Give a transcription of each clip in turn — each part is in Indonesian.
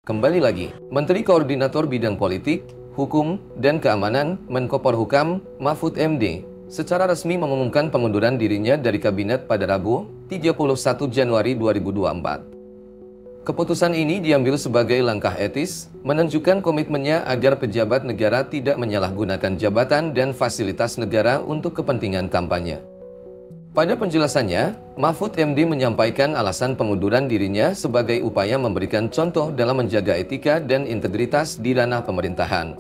Kembali lagi, Menteri Koordinator Bidang Politik, Hukum, dan Keamanan Menko Polhukam Mahfud MD secara resmi mengumumkan pengunduran dirinya dari Kabinet pada Rabu, 31 Januari 2024. Keputusan ini diambil sebagai langkah etis, menunjukkan komitmennya agar pejabat negara tidak menyalahgunakan jabatan dan fasilitas negara untuk kepentingan kampanye. Pada penjelasannya, Mahfud MD menyampaikan alasan pengunduran dirinya sebagai upaya memberikan contoh dalam menjaga etika dan integritas di ranah pemerintahan.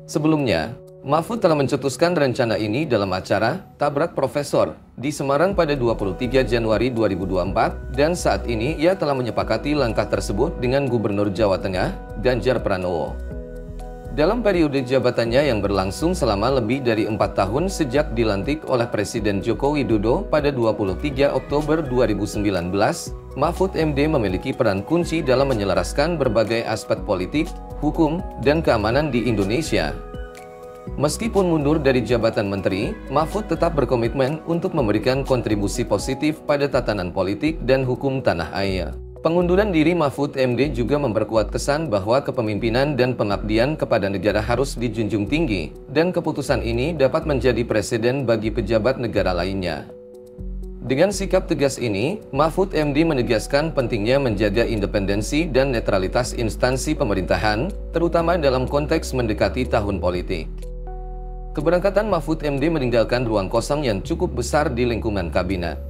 Sebelumnya, Mahfud telah mencetuskan rencana ini dalam acara Tabrak Profesor di Semarang pada 23 Januari 2024 dan saat ini ia telah menyepakati langkah tersebut dengan Gubernur Jawa Tengah, Ganjar Pranowo. Dalam periode jabatannya yang berlangsung selama lebih dari 4 tahun sejak dilantik oleh Presiden Joko Widodo pada 23 Oktober 2019, Mahfud MD memiliki peran kunci dalam menyelaraskan berbagai aspek politik, hukum, dan keamanan di Indonesia. Meskipun mundur dari jabatan menteri, Mahfud tetap berkomitmen untuk memberikan kontribusi positif pada tatanan politik dan hukum tanah air. Pengunduran diri Mahfud MD juga memperkuat kesan bahwa kepemimpinan dan pengabdian kepada negara harus dijunjung tinggi, dan keputusan ini dapat menjadi presiden bagi pejabat negara lainnya. Dengan sikap tegas ini, Mahfud MD menegaskan pentingnya menjaga independensi dan netralitas instansi pemerintahan, terutama dalam konteks mendekati tahun politik. Keberangkatan Mahfud MD meninggalkan ruang kosong yang cukup besar di lingkungan kabinet.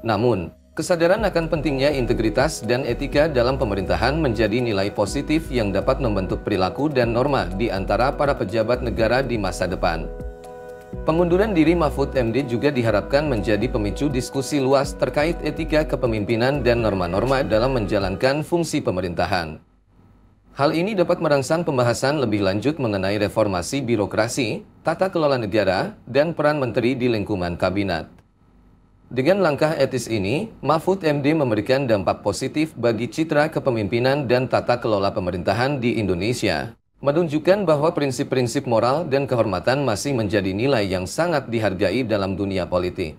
Namun, kesadaran akan pentingnya integritas dan etika dalam pemerintahan menjadi nilai positif yang dapat membentuk perilaku dan norma di antara para pejabat negara di masa depan. Pengunduran diri Mahfud MD juga diharapkan menjadi pemicu diskusi luas terkait etika kepemimpinan dan norma-norma dalam menjalankan fungsi pemerintahan. Hal ini dapat merangsang pembahasan lebih lanjut mengenai reformasi birokrasi, tata kelola negara, dan peran menteri di lingkungan kabinet. Dengan langkah etis ini, Mahfud MD memberikan dampak positif bagi citra kepemimpinan dan tata kelola pemerintahan di Indonesia, menunjukkan bahwa prinsip-prinsip moral dan kehormatan masih menjadi nilai yang sangat dihargai dalam dunia politik.